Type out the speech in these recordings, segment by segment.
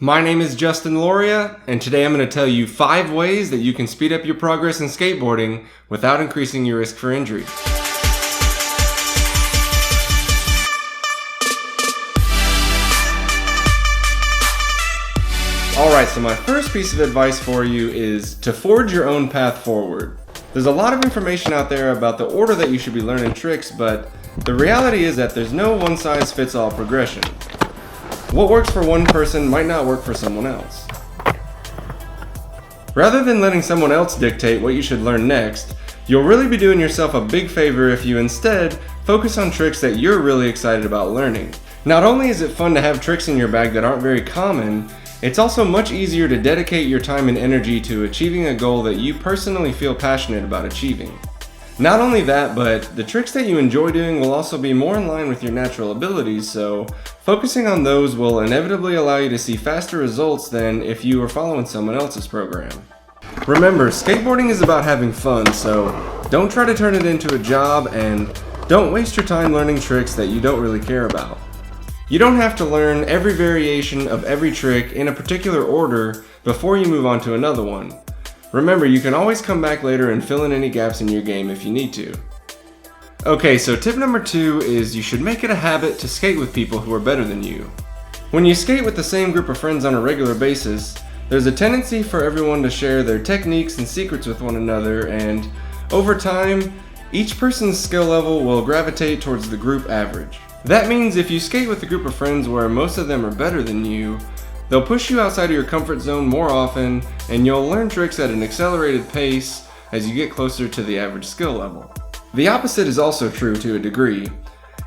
My name is Justin Loria, and today I'm going to tell you 5 ways that you can speed up your progress in skateboarding without increasing your risk for injury. Alright, so my first piece of advice for you is to forge your own path forward. There's a lot of information out there about the order that you should be learning tricks, but the reality is that there's no one-size-fits-all progression. What works for one person might not work for someone else. Rather than letting someone else dictate what you should learn next, you'll really be doing yourself a big favor if you instead focus on tricks that you're really excited about learning. Not only is it fun to have tricks in your bag that aren't very common, it's also much easier to dedicate your time and energy to achieving a goal that you personally feel passionate about achieving. Not only that, but the tricks that you enjoy doing will also be more in line with your natural abilities, so focusing on those will inevitably allow you to see faster results than if you were following someone else's program. Remember, skateboarding is about having fun, so don't try to turn it into a job and don't waste your time learning tricks that you don't really care about. You don't have to learn every variation of every trick in a particular order before you move on to another one. Remember, you can always come back later and fill in any gaps in your game if you need to. Okay, so tip number 2 is you should make it a habit to skate with people who are better than you. When you skate with the same group of friends on a regular basis, there's a tendency for everyone to share their techniques and secrets with one another, and over time, each person's skill level will gravitate towards the group average. That means if you skate with a group of friends where most of them are better than you, they'll push you outside of your comfort zone more often, and you'll learn tricks at an accelerated pace as you get closer to the average skill level. The opposite is also true to a degree.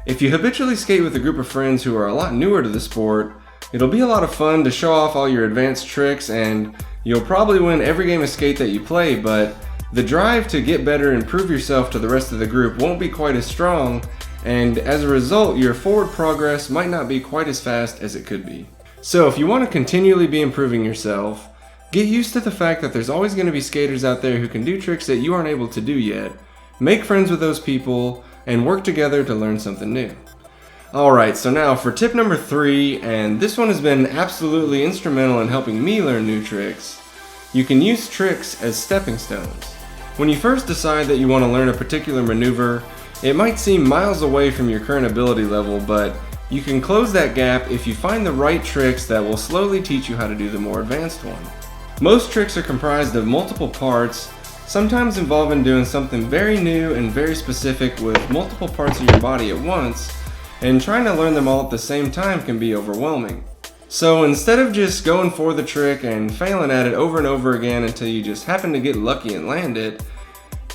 If you habitually skate with a group of friends who are a lot newer to the sport, it'll be a lot of fun to show off all your advanced tricks, and you'll probably win every game of skate that you play, but the drive to get better and prove yourself to the rest of the group won't be quite as strong, and as a result, your forward progress might not be quite as fast as it could be. So if you want to continually be improving yourself, get used to the fact that there's always going to be skaters out there who can do tricks that you aren't able to do yet. Make friends with those people and work together to learn something new. Alright, so now for tip number 3, and this one has been absolutely instrumental in helping me learn new tricks. You can use tricks as stepping stones. When you first decide that you want to learn a particular maneuver, it might seem miles away from your current ability level, but you can close that gap if you find the right tricks that will slowly teach you how to do the more advanced one. Most tricks are comprised of multiple parts, sometimes involving doing something very new and very specific with multiple parts of your body at once, and trying to learn them all at the same time can be overwhelming. So instead of just going for the trick and failing at it over and over again until you just happen to get lucky and land it,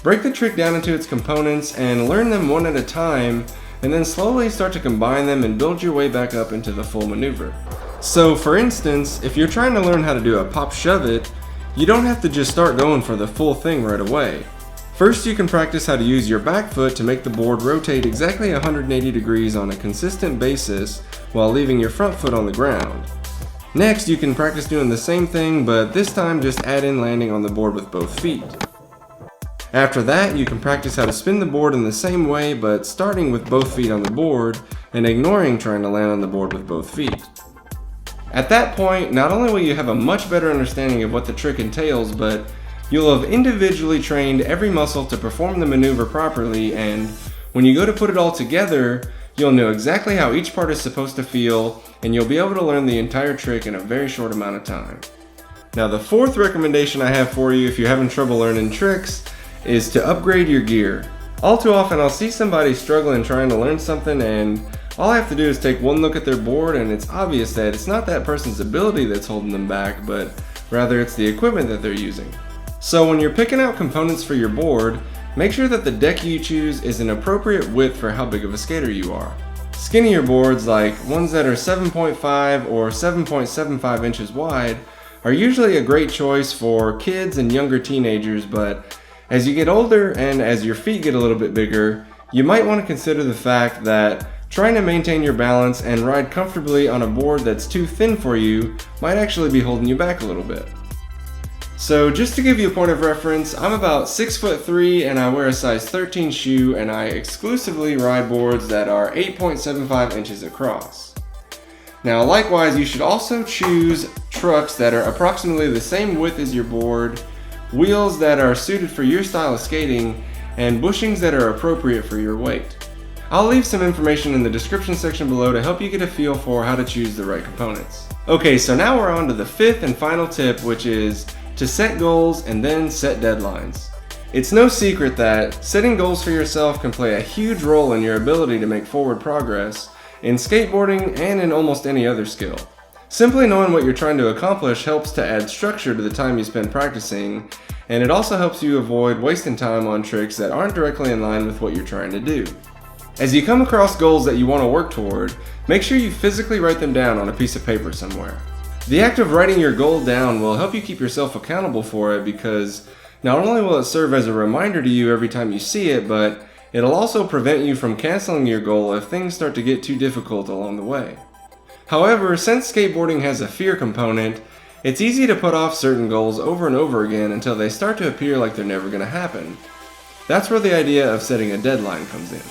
break the trick down into its components and learn them one at a time, and then slowly start to combine them and build your way back up into the full maneuver. So for instance, if you're trying to learn how to do a pop shove it, you don't have to just start going for the full thing right away. First, you can practice how to use your back foot to make the board rotate exactly 180 degrees on a consistent basis while leaving your front foot on the ground. Next, you can practice doing the same thing, but this time just add in landing on the board with both feet. After that, you can practice how to spin the board in the same way, but starting with both feet on the board and ignoring trying to land on the board with both feet. At that point, not only will you have a much better understanding of what the trick entails, but you'll have individually trained every muscle to perform the maneuver properly, and when you go to put it all together, you'll know exactly how each part is supposed to feel, and you'll be able to learn the entire trick in a very short amount of time. Now, the 4th recommendation I have for you if you're having trouble learning tricks is to upgrade your gear. All too often I'll see somebody struggling trying to learn something, and all I have to do is take one look at their board and it's obvious that it's not that person's ability that's holding them back, but rather it's the equipment that they're using. So when you're picking out components for your board, make sure that the deck you choose is an appropriate width for how big of a skater you are. Skinnier boards, like ones that are 7.5 or 7.75 inches wide, are usually a great choice for kids and younger teenagers, but as you get older and as your feet get a little bit bigger, you might want to consider the fact that trying to maintain your balance and ride comfortably on a board that's too thin for you might actually be holding you back a little bit. So just to give you a point of reference, I'm about 6'3" and I wear a size 13 shoe, and I exclusively ride boards that are 8.75 inches across. Now likewise, you should also choose trucks that are approximately the same width as your board, wheels that are suited for your style of skating, and bushings that are appropriate for your weight. I'll leave some information in the description section below to help you get a feel for how to choose the right components. Okay, so now we're on to the fifth and final tip, which is to set goals and then set deadlines. It's no secret that setting goals for yourself can play a huge role in your ability to make forward progress in skateboarding and in almost any other skill. Simply knowing what you're trying to accomplish helps to add structure to the time you spend practicing, and it also helps you avoid wasting time on tricks that aren't directly in line with what you're trying to do. As you come across goals that you want to work toward, make sure you physically write them down on a piece of paper somewhere. The act of writing your goal down will help you keep yourself accountable for it, because not only will it serve as a reminder to you every time you see it, but it'll also prevent you from canceling your goal if things start to get too difficult along the way. However, since skateboarding has a fear component, it's easy to put off certain goals over and over again until they start to appear like they're never going to happen. That's where the idea of setting a deadline comes in.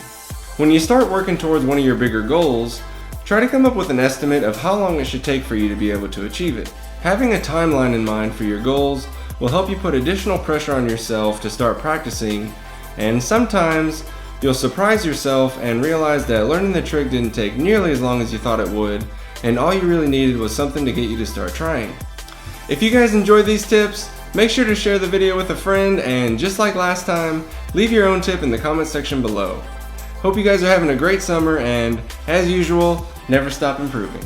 When you start working towards one of your bigger goals, try to come up with an estimate of how long it should take for you to be able to achieve it. Having a timeline in mind for your goals will help you put additional pressure on yourself to start practicing, and sometimes you'll surprise yourself and realize that learning the trick didn't take nearly as long as you thought it would, and all you really needed was something to get you to start trying. If you guys enjoyed these tips, make sure to share the video with a friend, and just like last time, leave your own tip in the comment section below. Hope you guys are having a great summer, and as usual, never stop improving.